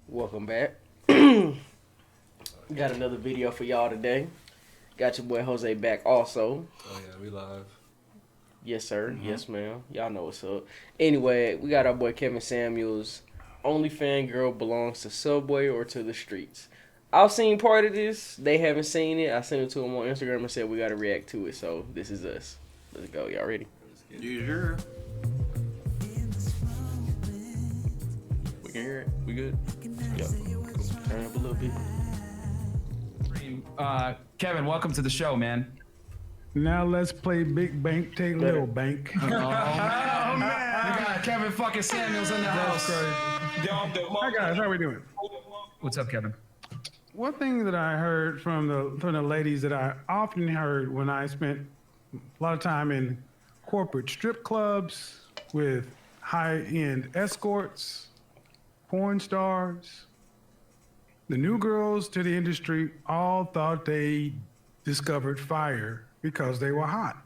Welcome back. Got another video for y'all today. Got your boy Jose back also. Oh yeah, we live. Yes sir, yes ma'am. Y'all know what's up. Anyway, we got our boy Kevin Samuels. OnlyFans girl belongs to Subway or to the streets. I've seen part of this. They haven't seen it. I sent it to them on Instagram and said we gotta react to it. So this is us. Let's go. Y'all ready? You sure? We can hear it. We good? Yep. Turn up a little bit. Kevin, welcome to the show, man. Now let's play big bank, take little bank. Oh, man. We got Kevin fucking Samuels in the house. Hi guys, how we doing? What's up, Kevin? One thing that I heard from the ladies that I often heard when I spent a lot of time in corporate strip clubs with high-end escorts, porn stars, the new girls to the industry all thought they discovered fire because they were hot.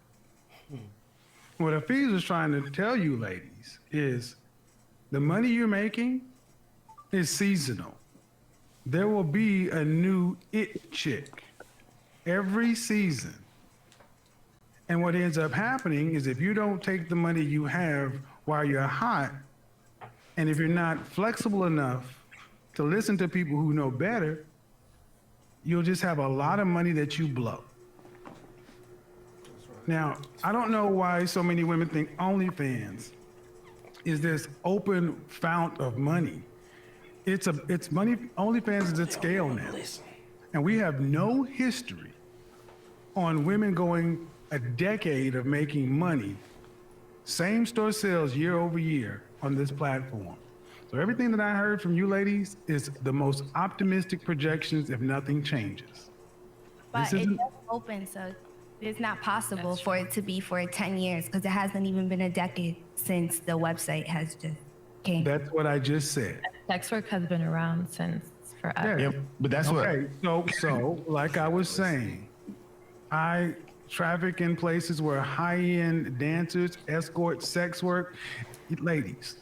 What Hafiz is trying to tell you ladies is the money you're making is seasonal. There will be a new it chick every season. And what ends up happening is if you don't take the money you have while you're hot, and if you're not flexible enough to listen to people who know better, you'll just have a lot of money that you blow. Now, I don't know why so many women think OnlyFans is this open fount of money. It's money. OnlyFans is at scale now. And we have no history on women going a decade of making money, same store sales year over year on this platform. So everything that I heard from you ladies is the most optimistic projections if nothing changes. But it's open, so it's not possible for it to be for 10 years because it hasn't even been a decade since the website has just came. That's what I just said. Sex work has been around since forever. Yeah, but that's okay. So like I was saying, I traffic in places where high-end dancers, escorts, sex work, ladies.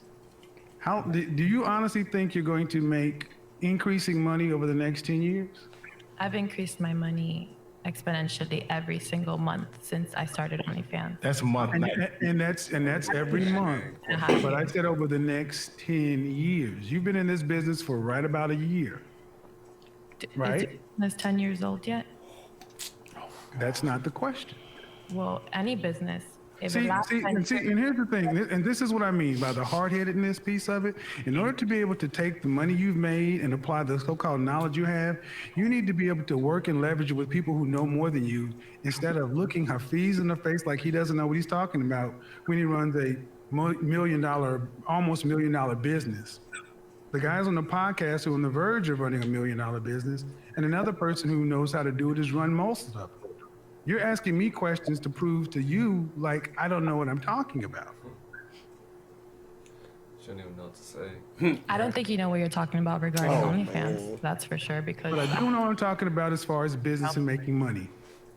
How do you honestly think you're going to make increasing money over the next 10 years? I've increased my money exponentially every single month since I started OnlyFans. That's a month. And that's every month. But I said over the next 10 years. You've been in this business for right about a year, right? Is 10 years old yet? That's not the question. Well, any business. And here's the thing, and this is what I mean by the hard-headedness piece of it. In order to be able to take the money you've made and apply the so-called knowledge you have, you need to be able to work and leverage it with people who know more than you, instead of looking Hafiz in the face like he doesn't know what he's talking about when he runs a almost $1 million business. The guys on the podcast who are on the verge of running $1 million business, and another person who knows how to do it is run most of it. You're asking me questions to prove to you like I don't know what I'm talking about. Shouldn't even know what to say. I don't think you know what you're talking about regarding OnlyFans. That's for sure. Because But I do know what I'm talking about as far as business and making money.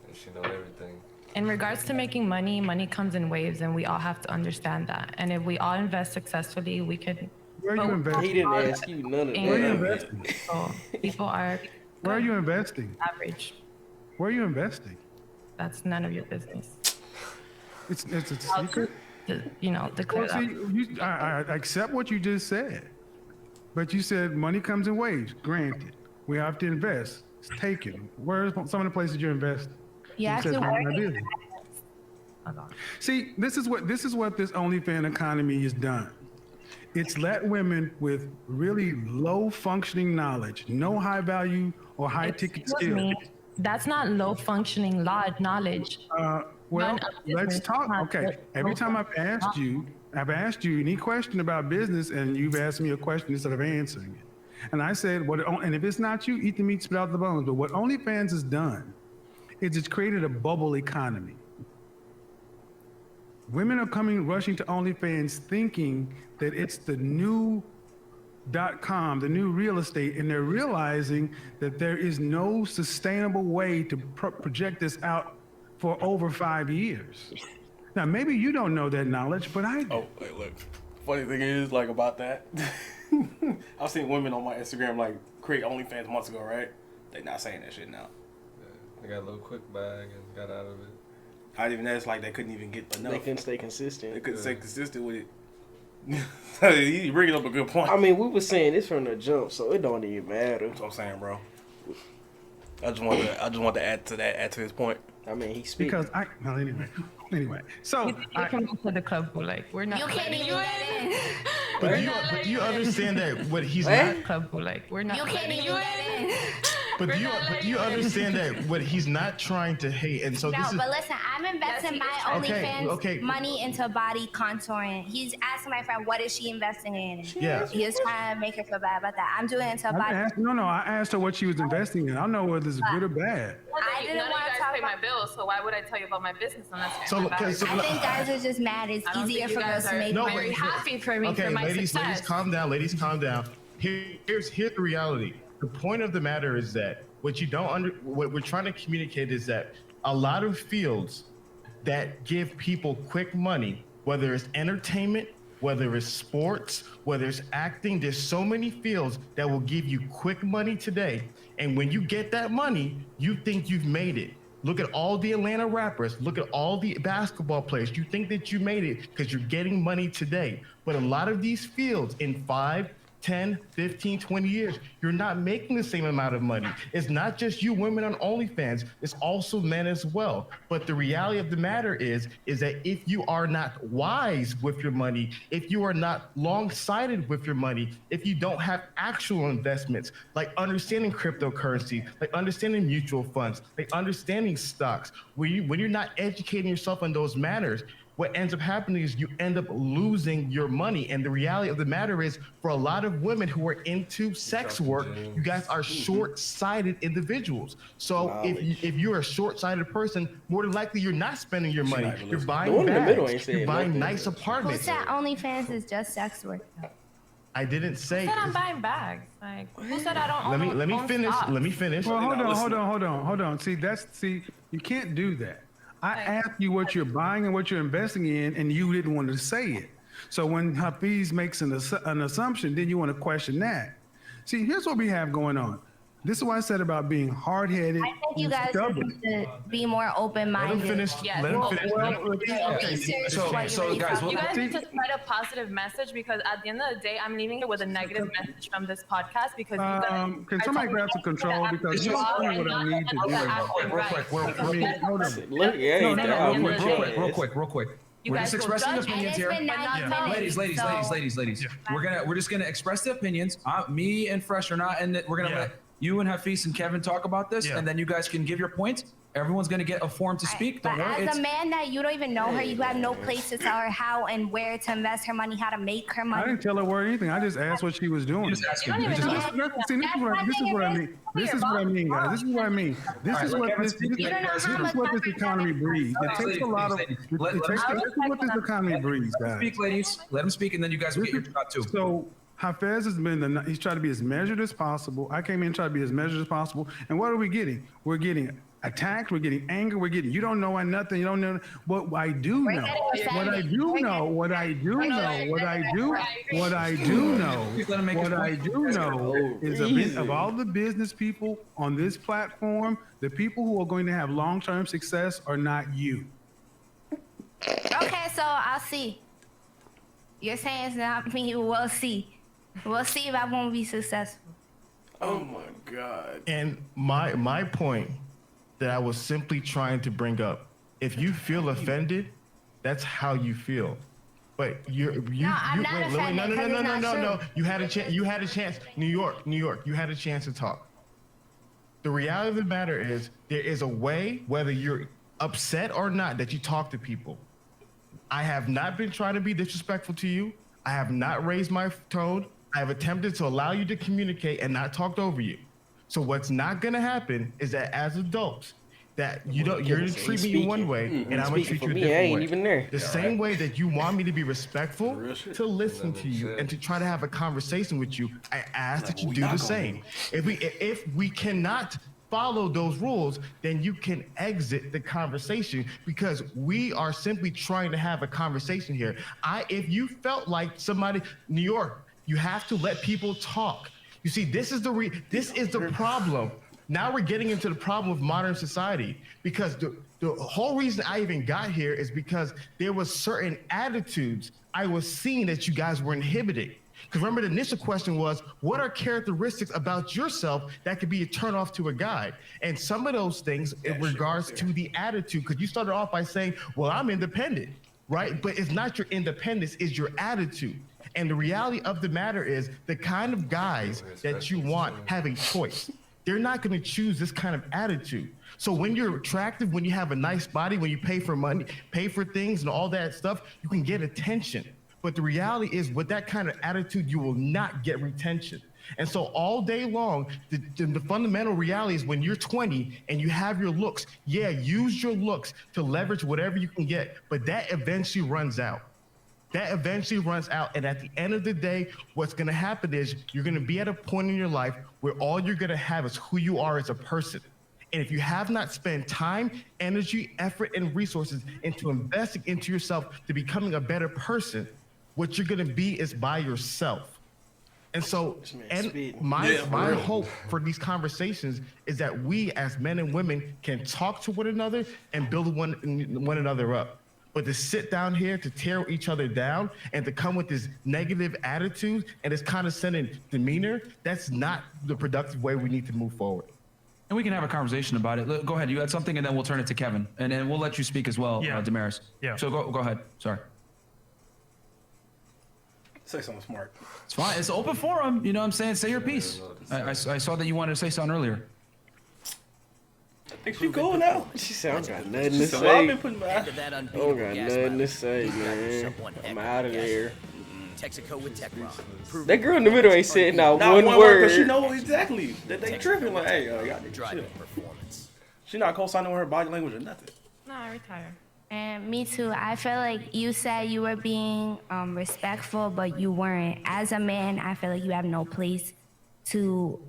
And she know everything. in regards to making money, money comes in waves, and we all have to understand that. And if we all invest successfully, we could. Where are you investing? He didn't ask you none of that. Where are you investing? So people are. Where are you investing? Average. Where are you investing? That's none of your business. It's a secret. You know, declare Well, see, I accept what you just said, but you said money comes in waves. Granted, we have to invest. It's taken. Where are some of the places you're investing? Yeah, You said actually, none of my business. See, this is what this OnlyFans economy has done. It's let women with really low functioning knowledge, no high value or high ticket skills. That's not low functioning knowledge. Well, let's talk. Okay. Every time I've asked you any question about business, and you've asked me a question instead of answering it. And I said, and if it's not you, eat the meat, spit out the bones. But what OnlyFans has done is it's created a bubble economy. Women are rushing to OnlyFans thinking that it's the new .com, the new real estate, and they're realizing that there is no sustainable way to project this out for over 5 years. Now, maybe you don't know that knowledge, but I do. Oh, wait, look. Funny thing is, like, about that, I've seen women on my Instagram, like, create OnlyFans months ago, right? They not saying that shit now. They got a little quick bag and got out of it. Not even that, it's like they couldn't even get enough. They couldn't stay consistent. They couldn't stay consistent with it. You bringing up a good point. I mean, we were saying this from the jump, so it don't even matter. That's what I'm saying, bro. I just want to add to his point. I mean, he speaks. Because well, anyway. So You come to the club, but like we're not. You can't even get in. But do you understand that what he's What? not? Club, but like we're not. You can't even get in. But do you understand that what he's not trying to hate? And so No, this is. but listen, I'm investing my Okay, OnlyFans okay. money into body contouring. He's asking my friend, what is she investing in? Yeah. He was trying to make her feel bad about that. I'm doing it into body. I asked her what she was investing in. I don't know whether it's good or bad. I didn't None of want you to guys talk pay my about. bills, so why would I tell you about my business unless So, you're okay, so I think guys are just mad. It's I don't easier think you for girls guys to are make No, money. very happy for me Okay, for my ladies, success. calm down. Ladies, calm down. Here's the reality. The point of the matter is that what we're trying to communicate is that a lot of fields that give people quick money, whether it's entertainment, whether it's sports, whether it's acting, there's so many fields that will give you quick money today. And when you get that money, you think you've made it. Look at all the Atlanta rappers. Look at all the basketball players. You think that you made it because you're getting money today. But a lot of these fields in 5, 10, 15, 20 years, you're not making the same amount of money. It's not just you women on OnlyFans, it's also men as well. But the reality of the matter is that if you are not wise with your money, if you are not long-sighted with your money, if you don't have actual investments, like understanding cryptocurrency, like understanding mutual funds, like understanding stocks, when you're not educating yourself on those matters, what ends up happening is you end up losing your money. And the reality of the matter is, for a lot of women who are into sex work, you guys are short-sighted individuals. So if you're a short-sighted person, more than likely you're not spending your money. You're buying bags. You're buying nice Who apartments. said OnlyFans is just sex work? I didn't say. Who said I'm buying bags? Like who said I don't? Let me own finish. stocks? Let me finish. Well, hold on. See, you can't do that. I asked you what you're buying and what you're investing in, and you didn't want to say it. So when Hafiz makes an assumption, then you want to question that. See, here's what we have going on. This is what I said about being hard-headed. I think you guys stubborn. need to be more Let open-minded. him finish. Yes. Let him Well, finish. Research So- what so you're guys, really You guys talking need to spread a positive message because at the end of the day, I'm leaving it with a negative message from this podcast because you guys Can somebody grab some control because you don't know what I need to do. I mean, hold on. Look, yeah, No, real quick. You We're guys just will expressing judge opinions it's here. been 9 minutes, Ladies, so- ladies. We're just gonna express the opinions. Me and Fresh are not, and we're gonna let you and Hafiz and Kevin talk about this, and then you guys can give your points. Everyone's gonna get a forum to speak. But Don't worry. as a man that you don't even know her, you have no place to tell her how and where to invest her money, how to make her I money. didn't tell her where anything. I just asked what she was doing. You just ask him. You don't You just even ask know. him. See, this is what I mean. This is what I mean, guys. This is what I mean. This is what this economy breeds. It takes a lot of. This is what this economy breeds, guys. Speak, ladies. Let him speak, and then you guys will get your shot too. So Hafez has been he's tried to be as measured as possible. I came in and tried to be as measured as possible. And what are we getting? We're getting attacked. We're getting anger. We're getting, you don't know nothing. You don't know what I do know. What I do know. What I do know. What I do know is of all the business people on this platform, the people who are going to have long-term success are not you. Okay, so I'll see. You're saying it's not me. We'll see. We'll see if I won't be successful. Oh my God. And my point that I was simply trying to bring up, if you feel offended, that's how you feel. But I'm not offended because it's not no. true. You had a chance. New York. You had a chance to talk. The reality of the matter is there is a way, whether you're upset or not, that you talk to people. I have not been trying to be disrespectful to you. I have not raised my tone. I have attempted to allow you to communicate and not talked over you. So what's not going to happen is that as adults, that you're going to treat me one way and I'm going to treat you a different I ain't way. even there. The same way that you want me to be respectful, to listen to you and to try to have a conversation with you, I ask that you do the same. If we cannot follow those rules, then you can exit the conversation, because we are simply trying to have a conversation here. If you felt like somebody, New York, you have to let people talk. You see, this is the problem. Now we're getting into the problem of modern society, because the whole reason I even got here is because there was certain attitudes I was seeing that you guys were inhibiting. Because remember, the initial question was, what are characteristics about yourself that could be a turnoff to a guy? And some of those things in regards to the attitude, because you started off by saying, well, I'm independent, right? But it's not your independence, it's your attitude. And the reality of the matter is, the kind of guys that you want have a choice. They're not going to choose this kind of attitude. So when you're attractive, when you have a nice body, when you pay for money, pay for things and all that stuff, you can get attention. But the reality is, with that kind of attitude, you will not get retention. And so all day long, the fundamental reality is, when you're 20 and you have your looks, yeah, use your looks to leverage whatever you can get, but that eventually runs out. That eventually runs out. And at the end of the day, what's going to happen is, you're going to be at a point in your life where all you're going to have is who you are as a person. And if you have not spent time, energy, effort, and resources into investing into yourself to becoming a better person, what you're going to be is by yourself. And so, my hope for these conversations is that we as men and women can talk to one another and build one another up. But to sit down here to tear each other down and to come with this negative attitude and this condescending demeanor, that's not the productive way we need to move forward. And we can have a conversation about it. Go ahead. You had something, and then we'll turn it to Kevin, and then we'll let you speak as well, Damaris. Yeah. So go ahead. Sorry. Say something smart. It's fine. It's open forum. You know what I'm saying? Say your piece. I saw that you wanted to say something earlier. I think she's cool now. She said, I don't got nothing to say. I've been putting my... I don't got nothing to say, man. I'm out of there. That girl in the middle ain't saying not one word. Because she know exactly that they tripping. Like, hey, y'all need to chill. She not co-signing with her body language or nothing. No, I retire. And me too. I feel like you said you were being respectful, but you weren't. As a man, I feel like you have no place to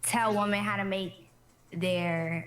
tell women how to make their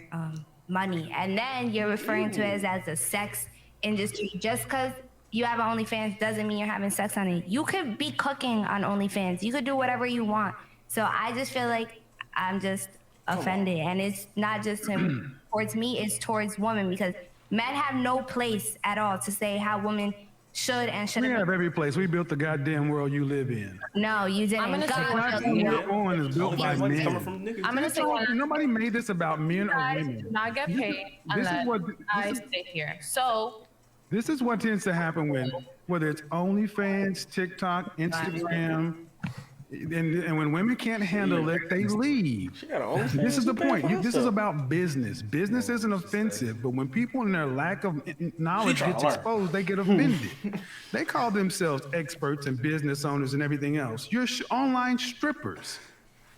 money. And then you're referring to it as a sex industry. Just because you have OnlyFans doesn't mean you're having sex on it. You could be cooking on OnlyFans. You could do whatever you want. So I just feel like I'm just offended. And it's not just him towards me, it's towards women, because men have no place at all to say how women should and shouldn't. We have every place. We built the goddamn world you live in. No, you didn't. I'm gonna God is built by men. I'm gonna say nobody made this about men or guys women. do not get paid unless I stay here. So this is what tends to happen when, whether it's OnlyFans, TikTok, Instagram, and when women can't handle it, they leave. This is the point. This is about business. Business isn't offensive, but when people in their lack of knowledge gets exposed, they get offended. They call themselves experts and business owners and everything else. You're online strippers.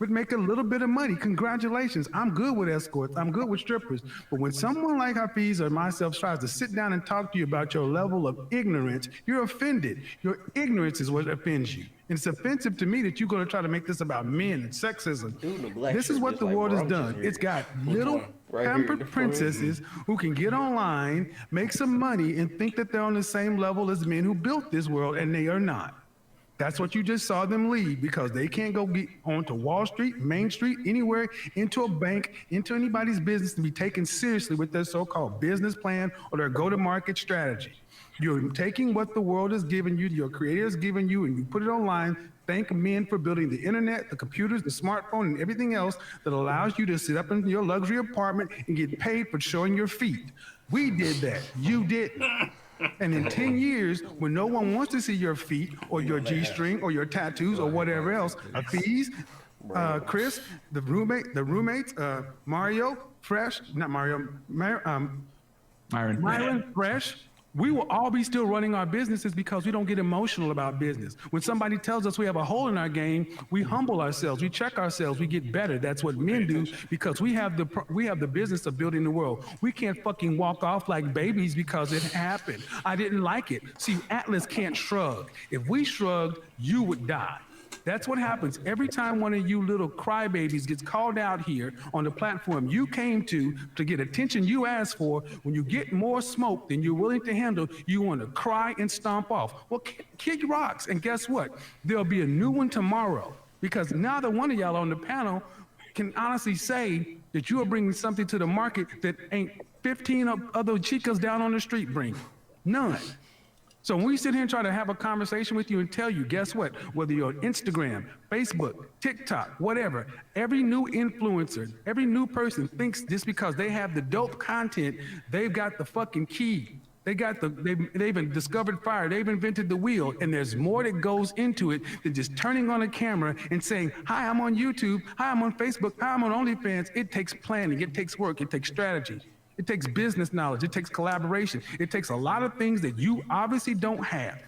Would make a little bit of money. Congratulations. I'm good with escorts. I'm good with strippers. But when someone like Hafiz or myself tries to sit down and talk to you about your level of ignorance, you're offended. Your ignorance is what offends you. And it's offensive to me that you're going to try to make this about men and sexism. This is what the world has done. It's got little pampered princesses who can get online, make some money, and think that they're on the same level as men who built this world, and they are not. That's what you just saw them leave, because they can't go get onto Wall Street, Main Street, anywhere, into a bank, into anybody's business to be taken seriously with their so-called business plan or their go-to-market strategy. You're taking what the world has given you, your creator has given you, and you put it online. Thank men for building the internet, the computers, the smartphone, and everything else that allows you to sit up in your luxury apartment and get paid for showing your feet. We did that. You didn't. And in 10 years, when no one wants to see your feet or your G-string or your tattoos or whatever else, Hafiz, Chris, the roommates, Mario, Fresh, not Mario, Myron, Fresh, we will all be still running our businesses because we don't get emotional about business. When somebody tells us we have a hole in our game, we humble ourselves, we check ourselves, we get better. That's what men do, because we have the business of building the world. We can't fucking walk off like babies because it happened. I didn't like it. See, Atlas can't shrug. If we shrugged, you would die. That's what happens every time one of you little crybabies gets called out here on the platform you came to get attention you asked for. When you get more smoke than you're willing to handle, you want to cry and stomp off. Well, kick rocks, and guess what? There'll be a new one tomorrow, because neither one of y'all on the panel can honestly say that you are bringing something to the market that ain't 15 other chicas down on the street bring. None. So when we sit here and try to have a conversation with you and tell you, guess what? Whether you're on Instagram, Facebook, TikTok, whatever, every new influencer, every new person thinks just because they have the dope content, they've got the fucking key. They've discovered fire. They've invented the wheel, and there's more that goes into it than just turning on a camera and saying, "Hi, I'm on YouTube. Hi, I'm on Facebook. Hi, I'm on OnlyFans." It takes planning. It takes work. It takes strategy. It takes business knowledge. It takes collaboration. It takes a lot of things that you obviously don't have.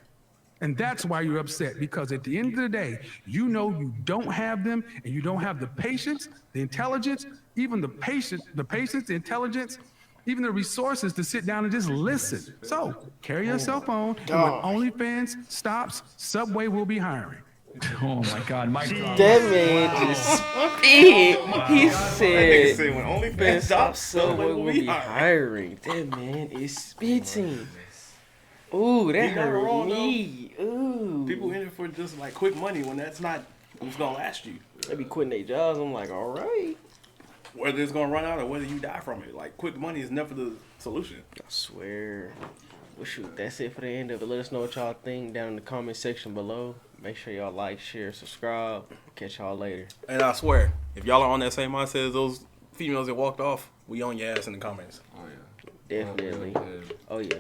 And that's why you're upset, because at the end of the day, you know you don't have them, and you don't have the patience, the intelligence, even the patience, the intelligence, even the resources to sit down and just listen. So carry your cell phone, and when OnlyFans stops, Subway will be hiring. Oh my God, Mike! That man just spit. He said, "When OnlyFans stops, Subway will be hiring." That man is spitting. Ooh, that hurt me. Ooh. People in it for just like quick money when that's not what's gonna last you. They be quitting their jobs. I'm like, all right. Whether it's gonna run out or whether you die from it, like quick money is never the solution. I swear. Well, shoot, that's it for the end of it. Let us know what y'all think down in the comment section below. Make sure y'all like, share, subscribe. Catch y'all later. And I swear, if y'all are on that same mindset as those females that walked off, we on your ass in the comments. Oh yeah. Definitely. Oh yeah.